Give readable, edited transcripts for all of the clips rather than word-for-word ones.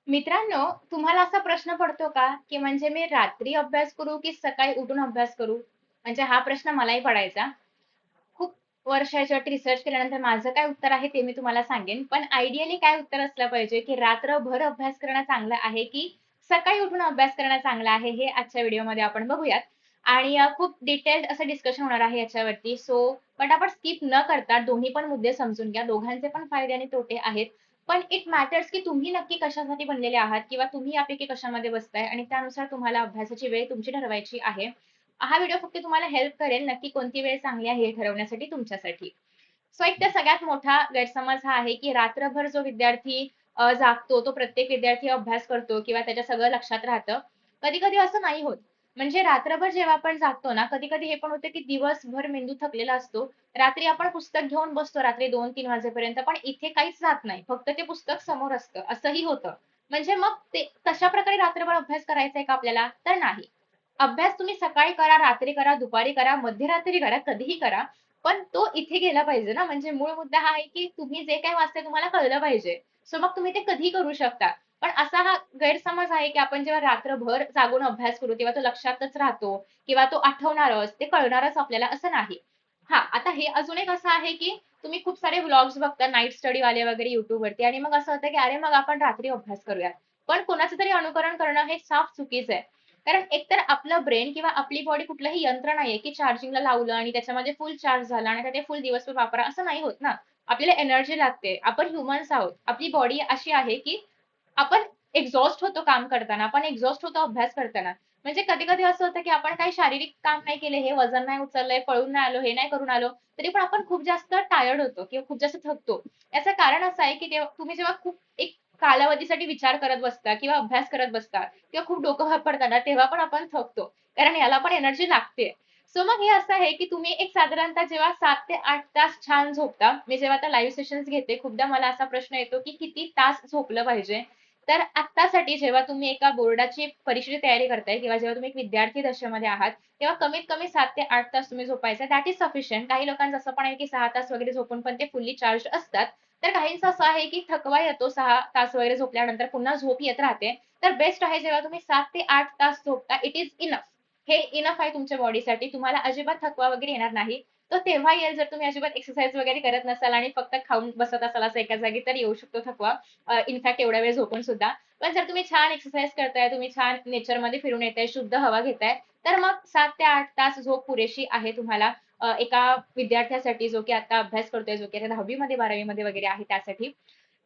मित्रांनो, तुम्हाला असा प्रश्न पडतो का, की म्हणजे मी रात्री अभ्यास करू की सकाळी उठून अभ्यास करू? म्हणजे हा प्रश्न मलाही पडायचा. खूप वर्षाच्या रिसर्च केल्यानंतर माझं काय उत्तर आहे ते मी तुम्हाला सांगेन. पण आयडियली काय उत्तर असलं पाहिजे, की रात्रभर अभ्यास करणं चांगलं आहे, की सकाळी उठून अभ्यास करणं चांगलं आहे, हे आजच्या व्हिडिओमध्ये आपण बघूयात. आणि खूप डिटेल्ड असं डिस्कशन होणार आहे याच्यावरती. सो पटापट स्किप न करता दोन्ही पण मुद्दे समजून घ्या. दोघांचे पण फायदे आणि तोटे आहेत. पण इट मॅटर्स की तुम्ही नक्की कशासाठी बनलेले आहात किंवा तुम्ही यापैकी कशामध्ये बसताय आणि त्यानुसार तुम्हाला अभ्यासाची वेळ तुमची ठरवायची आहे. हा व्हिडिओ फक्त तुम्हाला हेल्प करेल नक्की कोणती वेळ चांगली आहे हे ठरवण्यासाठी तुमच्यासाठी. सो एक तर सगळ्यात मोठा गैरसमज हा आहे की रात्रभर जो विद्यार्थी जागतो तो प्रत्येक विद्यार्थी अभ्यास करतो किंवा त्याच्या सगळं लक्षात राहतं. कधी कधी असं नाही होत. म्हणजे रात्रभर जेव्हा आपण जागतो ना, कधी कधी हे पण होतं की दिवसभर मेंदू थकलेला असतो. रात्री आपण पुस्तक घेऊन बसतो रात्री 2-3 वाजेपर्यंत, पण इथे काहीच जात नाही, फक्त ते पुस्तक समोर असतं असंही होतं. म्हणजे मग ते तशा प्रकारे रात्रभर अभ्यास करायचा आहे का आपल्याला? तर नाही. अभ्यास तुम्ही सकाळी करा, रात्री करा, दुपारी करा, मध्यरात्री करा, कधीही करा. पण तो इथे गेला पाहिजे ना, म्हणजे मूळ मुद्दा हा आहे की तुम्ही जे काही वाचताय तुम्हाला कळलं पाहिजे. सो मग तुम्ही ते कधीही करू शकता. पण असा हा गैरसमज आहे की आपण जेव्हा रात्रभर जागून अभ्यास करू तेव्हा तो लक्षातच राहतो किंवा तो आठवणारच, ते कळणारच आपल्याला असं नाही. हां, आता हे अजून एक असं आहे की तुम्ही खूप सारे व्लॉग्स बघता नाईट स्टडी वाले वगैरे YouTubeवरती आणि मग असं होतं की अरे मग आपण रात्री अभ्यास करूयात. पण कोणाचं तरी अनुकरण करणं हे साफ चुकीचं आहे. कारण एकतर आपलं ब्रेन किंवा आपली बॉडी कुठलंही यंत्र नाहीये, की चार्जिंगला लावलं आणि त्याच्यामध्ये फुल चार्ज झाला आणि आता ते फुल दिवसभर वापरा, असं नाही होत ना. आपल्याला एनर्जी लागते. आपण ह्युमन्स आहोत. आपली बॉडी अशी आहे, की आपण एक्झॉस्ट होतो काम करताना, आपण एक्झॉस्ट होतो अभ्यास करताना. म्हणजे कधी-कधी असं होतं, की आपण काही शारीरिक काम नाही केले, हे वजन नाही उचललंय, पळून नाही आलो, हे नाही करून आलो, तरी पण आपण खूप जास्त टायर्ड होतो किंवा खूप जास्त थकतो. याचं कारण असं आहे, की तुम्ही जेव्हा खूप एक कालावधीसाठी विचार करत बसता किंवा अभ्यास करत बसता किंवा खूप डोकं वापरता ना, तेव्हा पण आपण थकतो. कारण याला पण एनर्जी लागते. सो मग हे असं आहे, की तुम्ही एक साधारणतः जेव्हा 7 ते 8 तास छान झोपता. मी जेव्हा आता लाईव्ह सेशन्स घेते, खूपदा मला असा प्रश्न येतो, की किती तास झोपलं पाहिजे? तर आत्तासाठी जेव्हा तुम्ही एका बोर्डाची परीक्षेची तयारी करताय किंवा जेव्हा तुम्ही एक विद्यार्थी दशेमध्ये आहात, तेव्हा कमीत कमी 7 ते 8 तास तुम्ही झोपायचं. That is sufficient. काही लोकांचं असं पण आहे, की 6 तास वगैरे झोपून पण ते फुल्ली चार्ज्ड असतात. तर काहींचं असं आहे, की थकवा येतो 6 तास वगैरे झोपल्यानंतर पुन्हा झोप येत राहते. तर बेस्ट आहे जेव्हा तुम्ही 7 ते 8 तास झोपता, इट इज इनफ. हे इनफ आहे तुमच्या बॉडीसाठी. तुम्हाला अजिबात थकवा वगैरे येणार नाही. तो तेव्हा येईल जर तुम्ही अजिबात एक्सरसाइज वगैरे करत नसाल आणि फक्त खाऊन बसत असाल असं एका जागी, तर येऊ शकतो थकवा. इनफॅक्ट एवढ्या वेळ झोपून सुद्धा. पण जर तुम्ही छान एक्सरसाइज करताय, तुम्ही छान नेचरमध्ये फिरून येताय, शुद्ध हवा घेताय, तर मग 7 ते 8 तास झोप पुरेशी आहे तुम्हाला एका विद्यार्थ्यासाठी जो की आता अभ्यास करतोय, जो की आता 10वी मध्ये 12वी मध्ये वगैरे आहे त्यासाठी.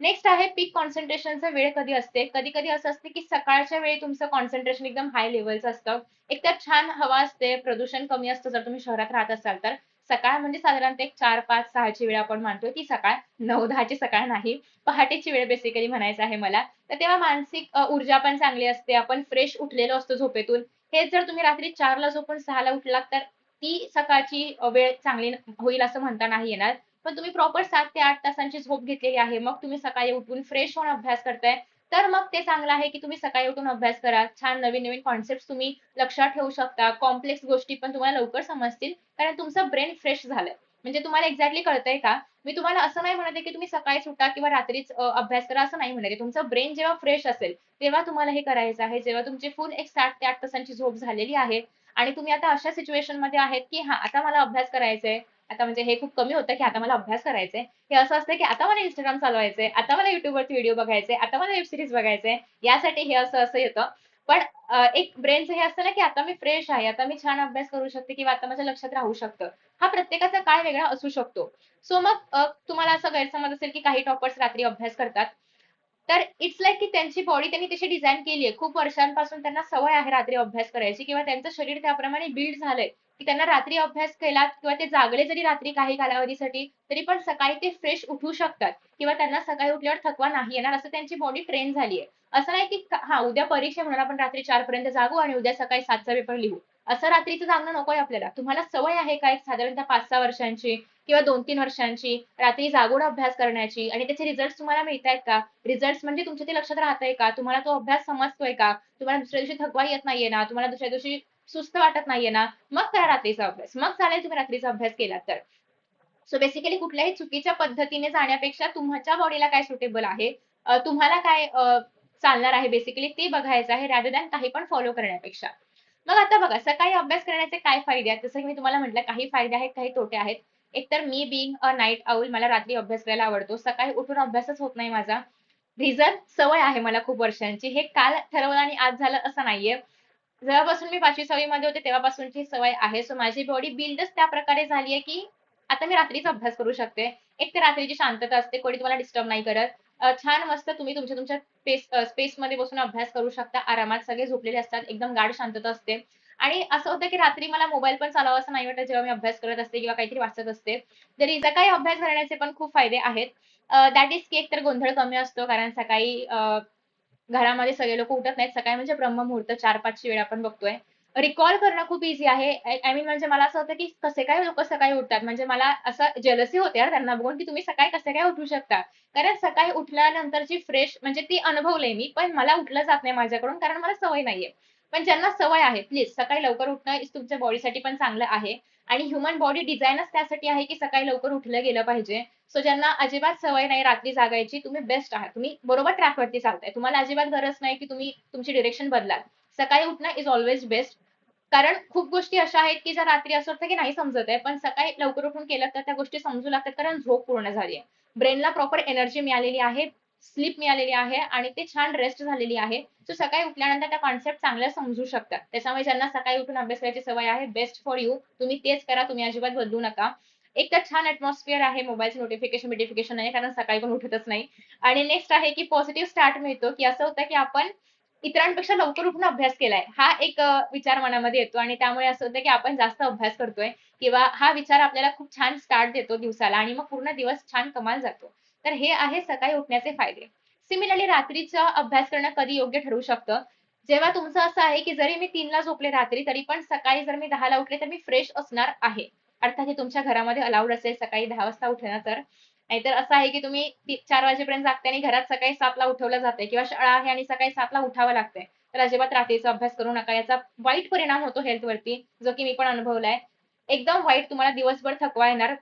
नेक्स्ट आहे पीक कॉन्सन्ट्रेशनचा वेळ कधी असते. कधी-कधी असं असते, की सकाळच्या वेळी तुमचं कॉन्सन्ट्रेशन एकदम हाय लेव्हलचं असतं. एकतर छान हवा असते, प्रदूषण कमी असतं जर तुम्ही शहरात राहत असाल तर. सकाळ म्हणजे साधारणतः एक 4, 5, 6 ची वेळ आपण मानतोय ती सकाळ. 9-10 ची सकाळ नाही. पहाटेची वेळ बेसिकली म्हणायचं आहे मला. तर तेव्हा मानसिक ऊर्जा पण चांगली असते. आपण फ्रेश उठलेलो असतो झोपेतून. हेच जर तुम्ही रात्री 4 झोपून 6 उठलात, तर ती सकाळची वेळ चांगली होईल असं म्हणता नाही येणार. पण तुम्ही प्रॉपर 7 ते 8 तासांची झोप घेतलेली आहे. मग तुम्ही सकाळी उठून फ्रेश होऊन अभ्यास करताय. तर मग ते चांगलं आहे, की तुम्ही सकाळी उठून अभ्यास करा. छान नवीन-नवीन कन्सेप्ट्स तुम्ही लक्षात ठेवू शकता. कॉम्प्लेक्स गोष्टी पण तुम्हाला लवकर समजतील, कारण तुमचं ब्रेन फ्रेश झालंय. म्हणजे तुम्हाला एक्झॅक्टली कळतंय का? मी तुम्हाला असं नाही म्हणत आहे, की तुम्ही सकाळीच उठा किंवा रात्रीच अभ्यास करा असं नाही म्हणत आहे. तुमचं ब्रेन जेव्हा फ्रेश असेल, तेव्हा तुम्हाला हे करायचं आहे. जेव्हा तुमची फुल एक 7 ते 8 तासांची झोप झालेली आहे आणि तुम्ही आता अशा सिच्युएशनमध्ये आहेत, की हां, आता मला अभ्यास करायचा आहे. आता म्हणजे हे खूप कमी होतं, की आता मला अभ्यास करायचा आहे. हे असं असतं, की आता मला Instagram चालवायचंय, आता मला YouTubeवरती व्हिडिओ बघायचे, आता मला वेब सीरीज बघायचंय. यासाठी हे असं-असं येतं. पण एक ब्रेनचं हे असतं ना, की आता मी फ्रेश आहे, आता मी छान अभ्यास करू शकते किंवा आता माझ्या लक्षात राहू शकतं. हा प्रत्येकाचा काळ वेगळा असू शकतो. सो मग तुम्हाला असा गैरसमज असेल, की काही टॉपर्स रात्री अभ्यास करतात. तर इट्स लाइक की त्यांची बॉडी त्यांनी तशी डिझाइन केली आहे. खूप वर्षांपासून त्यांना सवय आहे रात्री अभ्यास करायची किंवा त्यांचं शरीर त्याप्रमाणे बिल्ड झालंय, की त्यांना रात्री अभ्यास केला किंवा ते जागले जरी रात्री काही कालावधीसाठी, तरी पण सकाळी ते फ्रेश उठू शकतात किंवा त्यांना सकाळी उठल्यावर थकवा नाही येणार असं त्यांची बॉडी ट्रेन झाली आहे. असं नाही की हां, उद्या परीक्षा म्हणून आपण रात्री 4 पर्यंत जागू आणि उद्या सकाळी 7चा पेपर लिहू. असं रात्रीचं जागणं नकोय आपल्याला. तुम्हाला सवय आहे का एक साधारणतः 5-6 वर्षांची किंवा 2-3 वर्षांची रात्री जागून अभ्यास करण्याची आणि त्याचे रिझल्ट्स तुम्हाला मिळतायत का? रिझल्ट्स म्हणजे तुमच्या ते लक्षात राहतंय का? तुम्हाला तो अभ्यास समजतोय का? तुम्हाला दुसऱ्या दिवशी थकवा येत नाहीये ना? तुम्हाला दुसऱ्या दिवशी सुस्त वाटत नाहीये ना? मग करा रात्रीचा अभ्यास. मग चालेल तुम्ही रात्रीचा अभ्यास केला तर. सो बेसिकली कुठल्याही चुकीच्या पद्धतीने जाण्यापेक्षा तुमच्या बॉडीला काय सुटेबल आहे, तुम्हाला काय चालणार आहे बेसिकली ते बघायचं आहे रॅदर दॅन काही पण फॉलो करण्यापेक्षा. मग आता बघा सकाळी अभ्यास करण्याचे काय फायदे आहेत? जसं की मी तुम्हाला म्हटलं काही फायदे आहेत, काही तोटे आहेत. एकतर me being a night owl मला रात्री अभ्यास करायला आवडतो. सकाळी उठून अभ्यासच होत नाही माझा. रिझन सवय आहे मला खूप वर्षांची. हे काल ठरवलं आणि आज झालं असं नाहीये. जेव्हापासून मी 5वी-6वी मध्ये होते तेव्हापासूनची सवय आहे. सो माझी बॉडी बिल्डच त्या प्रकारे झाली आहे, की आता मी रात्रीच अभ्यास करू शकते. एक तर रात्रीची शांतता असते, कोणी तुम्हाला डिस्टर्ब नाही करत. छान मस्त तुम्ही तुमच्या स्पेसमध्ये बसून अभ्यास करू शकता. आरामात सगळे झोपलेले असतात. एकदम गाढ शांतता असते. आणि असं होतं, की रात्री मला मोबाईल पण चालावासा नाही वाटत जेव्हा मी अभ्यास करत असते किंवा काहीतरी वाचत असते. तरी सकाळी अभ्यास करण्याचे पण खूप फायदे आहेत. दॅट इज की एकतर गोंधळ कमी असतो कारण सकाळी घरामध्ये सगळे लोक उठत नाहीत. सकाळी म्हणजे ब्रह्ममुहूर्त 4-5 ची वेळ आपण बघतोय. रिकॉल करणं खूप ईझी आहे. आय मीन म्हणजे मला असं होतं, की कसे काय लोकं सकाळी उठतात. म्हणजे मला असं जेलसी होते यार त्यांना बघून, की तुम्ही सकाळी कसे काय उठू शकता. कारण सकाळी उठल्यानंतरची फ्रेश म्हणजे ती अनुभवलंय मी, पण मला उठलं जात नाही माझ्याकडून कारण मला सवय नाहीये. पण ज्यांना सवय आहे प्लीज सकाळी लवकर उठणं इज तुमच्या बॉडीसाठी पण चांगलं आहे आणि ह्युमन बॉडी डिझाईनच त्यासाठी आहे, की सकाळी लवकर उठलं गेलं पाहिजे. सो ज्यांना अजिबात सवय नाही रात्री जागायची तुम्ही बेस्ट आहात. तुम्ही बरोबर ट्रॅकवरती चालताय. तुम्हाला अजिबात गरज नाही, की तुम्ही तुमची डिरेक्शन बदलाल. सकाळी उठणं इज ऑल्वेज बेस्ट. कारण खूप गोष्टी अशा आहेत, की ज्या रात्री असं वाटतं, की नाही समजत आहे. पण सकाळी लवकर उठून केलं तर त्या गोष्टी समजू लागतात कारण झोप पूर्ण झाली आहे. ब्रेनला प्रॉपर एनर्जी मिळालेली आहे, स्लीप मिळालेली आहे आणि ते छान रेस्ट झालेली आहे. सो सकाळी उठल्यानंतर त्या कॉन्सेप्ट चांगल्या समजू शकतात. त्याच्यामुळे ज्यांना सकाळी उठून अभ्यास करायची सवय आहे, बेस्ट फॉर यू. तुम्ही तेच करा. तुम्ही अजिबात बदलू नका. एक तर छान ॲटमॉस्फिअर आहे. मोबाईलचं नोटिफिकेशन नाही कारण सकाळी पण उठतच नाही. आणि नेक्स्ट आहे, की पॉझिटिव्ह स्टार्ट मिळतो, की असं होतं, की आपण इतरांपेक्षा लवकर उठून अभ्यास केलाय. हा एक विचार मनामध्ये येतो आणि त्यामुळे असं होतं, की आपण जास्त अभ्यास करतोय किंवा हा विचार आपल्याला खूप छान स्टार्ट देतो दिवसाला आणि मग पूर्ण दिवस छान कमाल जातो. तर हे आहे सकाळी उठण्याचे फायदे. सिमिलरली रात्रीचा अभ्यास करणं कधी योग्य ठरू शकतं. जेव्हा तुमचं असं आहे, की जरी मी 3ला झोपले रात्री, तरी पण सकाळी जर मी 10ला उठले, तर मी फ्रेश असणार आहे. अर्थात हे तुमच्या घरामध्ये अलाउड असेल सकाळी 10 वाजता उठणं तर. नाहीतर असं आहे, की तुम्ही 4 वाजेपर्यंत जागताय आणि घरात सकाळी 7ला उठवलं जातंय किंवा शाळा आहे आणि सकाळी 7ला उठावं लागतंय. तर अजिबात रात्रीचा अभ्यास करू नका. याचा वाईट परिणाम होतो हेल्थवरती, जो की मी पण अनुभवलाय. एकदम वाईट तुम्हाला दिवसभर थकवा येणार,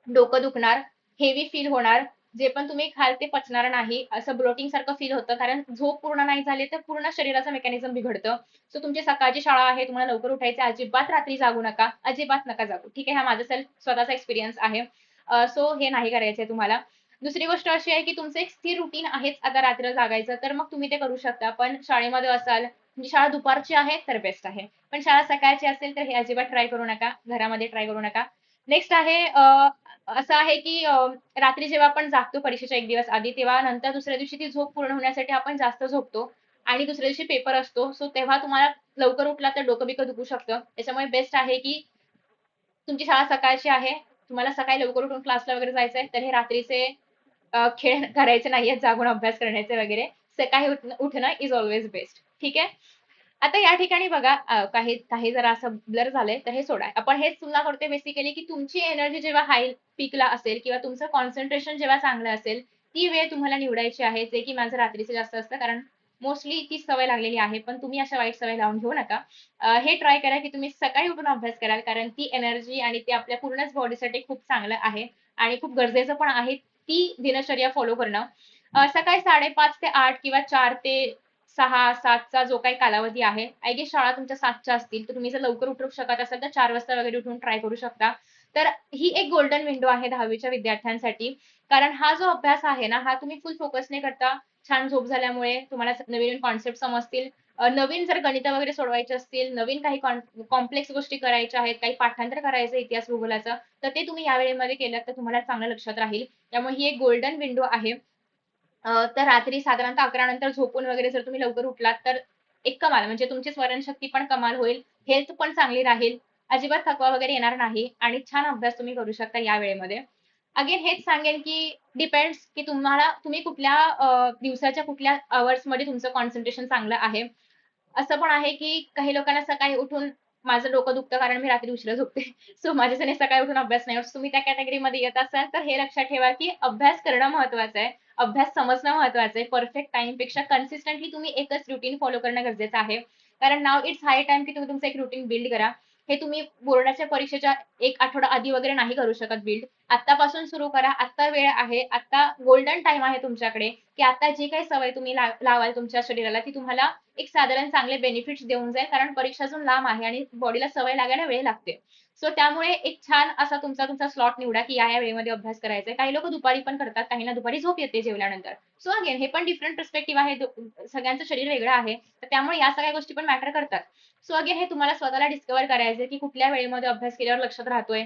डोकं दुखणार, हेवी फील होणार. जे पण तुम्ही खाल ते पचणार नाही. असं ब्लोटिंग सारखं फील होतं. कारण झोप पूर्ण नाही झाली तर पूर्ण शरीराचं मेकॅनिझम बिघडतं. सो तुमची सकाळची शाळा आहे, तुम्हाला लवकर उठायचं अजिबात रात्री जागू नका. अजिबात नका जागू. ठीक आहे, हा माझा स्वतःचा एक्सपिरियन्स आहे. सो हे नाही करायचंय तुम्हाला. दुसरी गोष्ट अशी आहे, की तुमचं एक स्थिर रुटीन आहेच आता रात्र जागायचं, तर मग तुम्ही ते करू शकता. पण शाळेमध्ये असाल, म्हणजे शाळा दुपारची आहे तर बेस्ट आहे. पण शाळा सकाळची असेल तर हे अजिबात ट्राय करू नका. घरामध्ये ट्राय करू नका. नेक्स्ट आहे असं आहे, की रात्री जेव्हा आपण जागतो परीक्षेच्या 1 दिवस आधी, तेव्हा नंतर दुसऱ्या दिवशी ती झोप पूर्ण होण्यासाठी आपण जास्त झोपतो आणि दुसऱ्या दिवशी पेपर असतो. सो तेव्हा तुम्हाला लवकर उठला तर डोकं-बिकं दुखू शकतं. त्याच्यामुळे बेस्ट आहे, की तुमची शाळा सकाळची आहे. तुम्हाला सकाळी लवकर उठून क्लासला वगैरे जायचंय, तर हे रात्रीचे खेळ करायचे नाहीयेत, जागून अभ्यास करण्याचे वगैरे. सकाळी उठणं इज ऑल्वेज बेस्ट. ठीक आहे. आता या ठिकाणी बघा काही काही जरा असं ब्लर झालंय, तर हे सोडा. आपण हेच तुलना करतोय बेसिकली, की तुमची एनर्जी जेव्हा हाय पीकला असेल किंवा तुमचं कॉन्सन्ट्रेशन जेव्हा चांगलं असेल, ती वेळ तुम्हाला निवडायची आहे. जे की माझं रात्रीचं जास्त असतं, कारण मोस्टली ती सवय लागलेली आहे. पण तुम्ही अशा वाईट सवय लावून घेऊ नका. हे ट्राय करा, की तुम्ही सकाळी उठून अभ्यास कराल, कारण ती एनर्जी आणि ते आपल्या पूर्णच बॉडीसाठी खूप चांगलं आहे आणि खूप गरजेचं पण आहे, ती दिनचर्या फॉलो करणं. सकाळी 5:30 ते 8 किंवा 4 ते 6-7चा जो काही कालावधी आहे. आय गेस शाळा तुमच्या 7च्या असतील, तर तुम्ही जर लवकर उठू शकत असाल, तर 4 वाजता वगैरे उठून ट्राय करू शकता. तर ही एक गोल्डन विंडो आहे 10वीच्या विद्यार्थ्यांसाठी. कारण हा जो अभ्यास आहे ना, हा तुम्ही फुल फोकसने करता. छान झोप झाल्यामुळे तुम्हाला नवीन कॉन्सेप्ट समजतील. नवीन जर गणितं वगैरे सोडवायची असतील, नवीन काही कॉम्प्लेक्स गोष्टी करायच्या आहेत, काही पाठांतर करायचं इतिहास भूगोलाचं, तर ते तुम्ही या वेळेमध्ये केलं तर तुम्हाला चांगलं लक्षात राहील. त्यामुळे ही एक गोल्डन विंडो आहे. तर रात्री साधारणतः 11 नंतर झोपून वगैरे जर तुम्ही लवकर उठलात, तर एक कमाल म्हणजे तुमची स्मरणशक्ती पण कमाल होईल, हेल्थ पण चांगली राहील, अजिबात थकवा वगैरे येणार नाही आणि छान अभ्यास तुम्ही करू शकता या वेळेमध्ये. अगेन हेच सांगेन, की डिपेंड्स की तुम्ही कुठल्या दिवसाच्या कुठल्या अवर्समध्ये तुमचं कॉन्सन्ट्रेशन चांगलं आहे. असं पण आहे, की काही लोकांना सकाळी उठून माझं डोकं दुखतं कारण मी रात्री उशिरा झोपते. सो माझ्याच्याने सकाळी उठून अभ्यास नाही होत. तुम्ही त्या कॅटेगरीमध्ये येत असाल, तर हे लक्षात ठेवा, की अभ्यास करणं महत्त्वाचं आहे. अभ्यास समजणं महत्त्वाचं आहे. परफेक्ट टाईमपेक्षा कन्सिस्टंटली तुम्ही एकच रुटीन फॉलो करणं गरजेचं आहे. कारण नाऊ इट्स हाय टाईम, की तुम्ही तुमचं एक रुटीन बिल्ड करा. हे तुम्ही बोर्डाच्या परीक्षेच्या एक आठवडा आधी वगैरे नाही करू शकत बिल्ड. आत्तापासून सुरू करा. आत्ता वेळ आहे. आता गोल्डन टाइम आहे तुमच्याकडे, की आता जी काही सवय तुम्ही लावाल तुमच्या शरीराला ती तुम्हाला एक साधारण चांगले बेनिफिट्स देऊन जाईल. कारण परीक्षा अजून लांब आहे आणि बॉडीला सवय लागायला वेळ लागते. सो त्यामुळे एक छान असा तुमचा तुमचा स्लॉट निवडा, की या वेळेमध्ये अभ्यास करायचा आहे. काही लोक दुपारी पण करतात, काहींना दुपारी झोप येते जेवल्यानंतर. सो अगेन हे पण डिफरंट पर्स्पेक्टिव्ह आहे. सगळ्यांचं शरीर वेगळं आहे. तर त्यामुळे या सगळ्या गोष्टी पण मॅटर करतात. सो अगेन हे तुम्हाला स्वतःला डिस्कव्हर करायचंय, की कुठल्या वेळेमध्ये अभ्यास केल्यावर लक्षात राहतोय,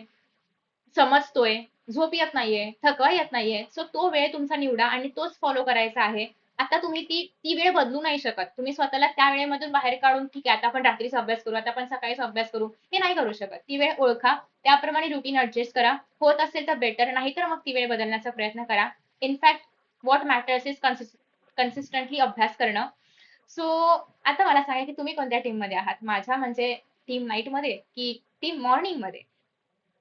समजतोय, झोप येत नाहीये, थकवा येत नाहीये. सो तो वेळ तुमचा निवडा आणि तोच फॉलो करायचा आहे. आता तुम्ही ती ती वेळ बदलू नाही शकत. तुम्ही स्वतःला त्या वेळेमधून बाहेर काढून ठीक आहे, आता आपण रात्रीचा अभ्यास करू, आता आपण सकाळीच अभ्यास करू, हे नाही करू शकत. ती वेळ ओळखा, त्याप्रमाणे रुटीन ऍडजस्ट करा. होत असेल तर बेटर, नाहीतर मग ती वेळ बदलण्याचा प्रयत्न करा. In fact what matters is consistently अभ्यास करणं. सो आता मला सांगा, की तुम्ही कोणत्या टीम मध्ये आहात? माझ्या म्हणजे टीम नाईट मध्ये की टीम मॉर्निंग मध्ये?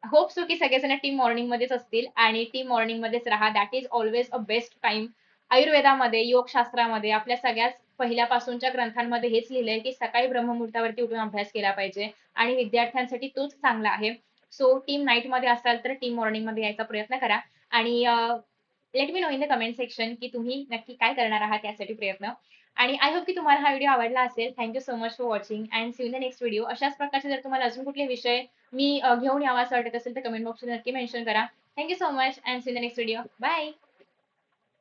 होप सो की सगळेजण टीम मॉर्निंग मध्येच असतील आणि टीम मॉर्निंग मध्येच राहा. That is always a best time. आयुर्वेदामध्ये, योगशास्त्रामध्ये, आपल्या सगळ्याच पहिल्यापासूनच्या ग्रंथांमध्ये हेच लिहिलंय, की सकाळी ब्रह्ममुहूर्तावरती उठून अभ्यास केला पाहिजे आणि विद्यार्थ्यांसाठी तोच चांगला आहे. सो टीम नाईट मध्ये असाल तर टीम मॉर्निंग मध्ये यायचा प्रयत्न करा आणि let me know in the comment section की तुम्ही नक्की काय करणार आहात यासाठी प्रयत्न. आणि आय होप की तुम्हाला हा व्हिडिओ आवडला असेल. Thank you so much for watching and see in the next video. अशाच प्रकारचे जर तुम्हाला अजून कुठले विषय मी घेऊन यावा असं वाटत असेल तर कमेंट बॉक्समध्ये नक्की मेन्शन करा. Thank you so much and see in the next video. Bye.